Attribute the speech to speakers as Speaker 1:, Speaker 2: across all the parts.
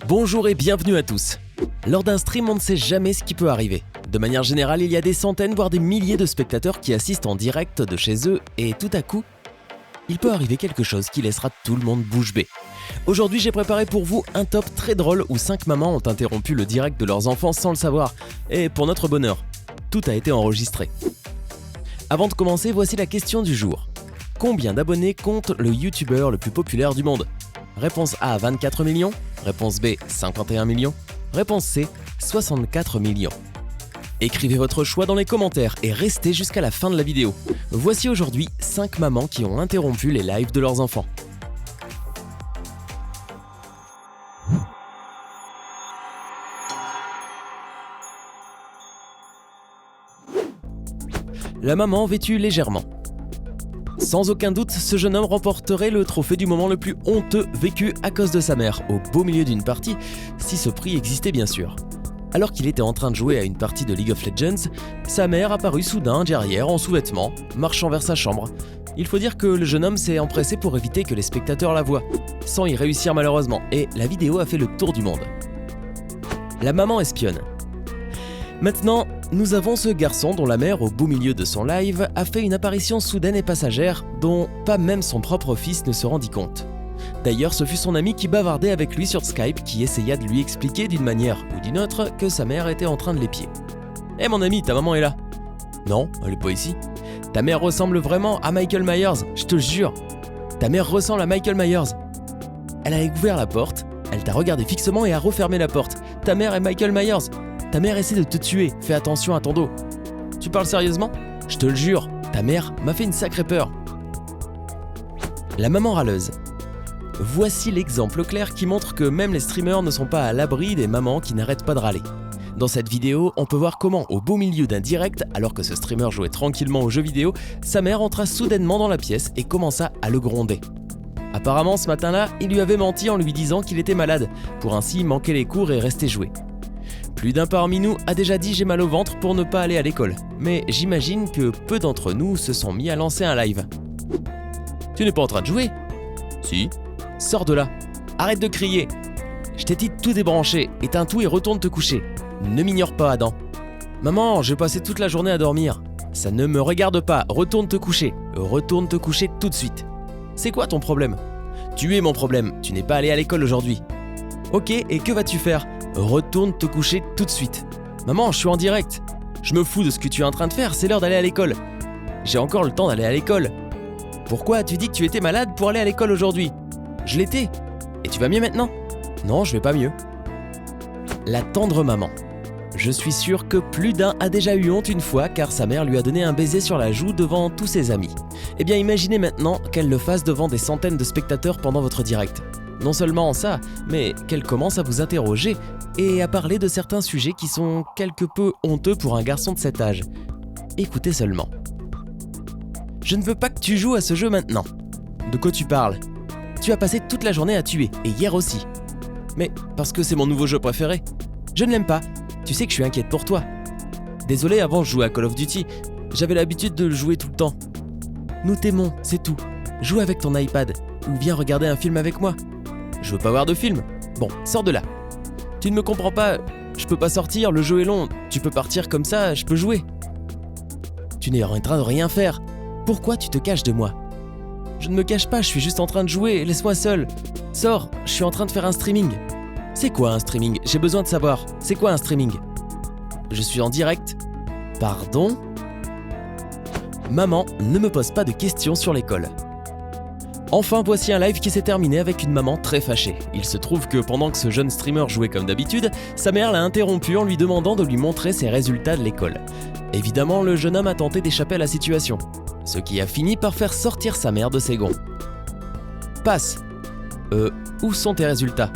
Speaker 1: Bonjour et bienvenue à tous. Lors d'un stream, on ne sait jamais ce qui peut arriver. De manière générale, il y a des centaines voire des milliers de spectateurs qui assistent en direct de chez eux et tout à coup, il peut arriver quelque chose qui laissera tout le monde bouche bée. Aujourd'hui, j'ai préparé pour vous un top très drôle où 5 mamans ont interrompu le direct de leurs enfants sans le savoir. Et pour notre bonheur, tout a été enregistré. Avant de commencer, voici la question du jour. Combien d'abonnés compte le youtubeur le plus populaire du monde ? Réponse A, 24 millions. Réponse B, 51 millions. Réponse C, 64 millions. Écrivez votre choix dans les commentaires et restez jusqu'à la fin de la vidéo. Voici aujourd'hui 5 mamans qui ont interrompu les lives de leurs enfants. La maman vêtue légèrement. Sans aucun doute, ce jeune homme remporterait le trophée du moment le plus honteux vécu à cause de sa mère, au beau milieu d'une partie, si ce prix existait bien sûr. Alors qu'il était en train de jouer à une partie de League of Legends, sa mère apparut soudain derrière en sous-vêtements, marchant vers sa chambre. Il faut dire que le jeune homme s'est empressé pour éviter que les spectateurs la voient, sans y réussir malheureusement, et la vidéo a fait le tour du monde. La maman espionne. Maintenant, nous avons ce garçon dont la mère, au beau milieu de son live, a fait une apparition soudaine et passagère dont pas même son propre fils ne se rendit compte. D'ailleurs, ce fut son ami qui bavardait avec lui sur Skype qui essaya de lui expliquer d'une manière ou d'une autre que sa mère était en train de l'épier. « Hé mon ami, ta maman est là !»« Non, elle est pas ici. »« Ta mère ressemble vraiment à Michael Myers, je te jure. Ta mère ressemble à Michael Myers. » Elle a ouvert la porte, elle t'a regardé fixement et a refermé la porte. « Ta mère est Michael Myers. Ta mère essaie de te tuer, fais attention à ton dos. » « Tu parles sérieusement ? Je te le jure, ta mère m'a fait une sacrée peur. » La maman râleuse. Voici l'exemple clair qui montre que même les streamers ne sont pas à l'abri des mamans qui n'arrêtent pas de râler. Dans cette vidéo, on peut voir comment, au beau milieu d'un direct, alors que ce streamer jouait tranquillement aux jeux vidéo, sa mère entra soudainement dans la pièce et commença à le gronder. Apparemment, ce matin-là, il lui avait menti en lui disant qu'il était malade, pour ainsi manquer les cours et rester jouer. Plus d'un parmi nous a déjà dit « j'ai mal au ventre » pour ne pas aller à l'école, mais j'imagine que peu d'entre nous se sont mis à lancer un live. « Tu n'es pas en train de jouer ?»« Si. »« Sors de là. Arrête de crier. Je t'ai dit de tout débrancher, éteins tout et retourne te coucher. Ne m'ignore pas, Adam. »« Maman, j'ai passé toute la journée à dormir. »« Ça ne me regarde pas, retourne te coucher. Retourne te coucher tout de suite. »« C'est quoi ton problème ? » ?»« Tu es mon problème, tu n'es pas allé à l'école aujourd'hui. »« Ok, et que vas-tu faire ? » Retourne te coucher tout de suite. Maman, je suis en direct. Je me fous de ce que tu es en train de faire, c'est l'heure d'aller à l'école. J'ai encore le temps d'aller à l'école. Pourquoi as-tu dit que tu étais malade pour aller à l'école aujourd'hui ? Je l'étais. Et tu vas mieux maintenant ? Non, je vais pas mieux. La tendre maman. Je suis sûr que plus d'un a déjà eu honte une fois car sa mère lui a donné un baiser sur la joue devant tous ses amis. Eh bien imaginez maintenant qu'elle le fasse devant des centaines de spectateurs pendant votre direct. Non seulement ça, mais qu'elle commence à vous interroger et à parler de certains sujets qui sont quelque peu honteux pour un garçon de cet âge. Écoutez seulement. Je ne veux pas que tu joues à ce jeu maintenant. De quoi tu parles ? Tu as passé toute la journée à tuer, et hier aussi. Mais parce que c'est mon nouveau jeu préféré. Je ne l'aime pas, tu sais que je suis inquiète pour toi. Désolé, avant je jouais à Call of Duty, j'avais l'habitude de le jouer tout le temps. Nous t'aimons, c'est tout. Joue avec ton iPad, ou viens regarder un film avec moi. Je veux pas voir de film. Bon, sors de là. Tu ne me comprends pas, je peux pas sortir, le jeu est long, tu peux partir comme ça, je peux jouer. Tu n'es en train de rien faire. Pourquoi tu te caches de moi ? Je ne me cache pas, je suis juste en train de jouer, laisse-moi seul. Sors, je suis en train de faire un streaming. C'est quoi un streaming ? J'ai besoin de savoir. C'est quoi un streaming ? Je suis en direct. Pardon ? Maman, ne me pose pas de questions sur l'école. Enfin, voici un live qui s'est terminé avec une maman très fâchée. Il se trouve que pendant que ce jeune streamer jouait comme d'habitude, sa mère l'a interrompu en lui demandant de lui montrer ses résultats de l'école. Évidemment, le jeune homme a tenté d'échapper à la situation, ce qui a fini par faire sortir sa mère de ses gonds. Passe. Où sont tes résultats ?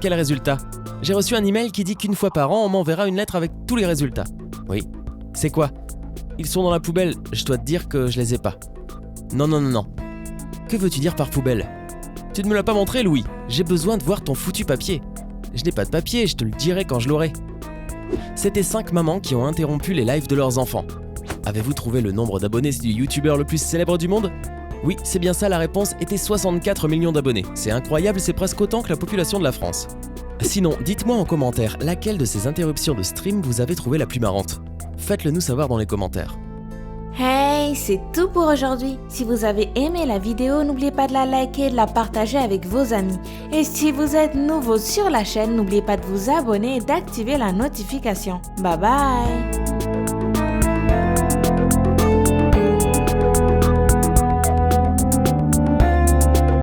Speaker 1: Quels résultats ? J'ai reçu un email qui dit qu'une fois par an, on m'enverra une lettre avec tous les résultats. Oui. C'est quoi ? Ils sont dans la poubelle, je dois te dire que je les ai pas. Non. Que veux-tu dire par poubelle ? Tu ne me l'as pas montré, Louis. J'ai besoin de voir ton foutu papier. Je n'ai pas de papier, je te le dirai quand je l'aurai. C'était 5 mamans qui ont interrompu les lives de leurs enfants. Avez-vous trouvé le nombre d'abonnés du youtubeur le plus célèbre du monde ? Oui, c'est bien ça, la réponse était 64 millions d'abonnés. C'est incroyable, c'est presque autant que la population de la France. Sinon, dites-moi en commentaire laquelle de ces interruptions de stream vous avez trouvé la plus marrante. Faites-le nous savoir dans les commentaires.
Speaker 2: Hey, c'est tout pour aujourd'hui. Si vous avez aimé la vidéo, n'oubliez pas de la liker et de la partager avec vos amis. Et si vous êtes nouveau sur la chaîne, n'oubliez pas de vous abonner et d'activer la notification. Bye bye!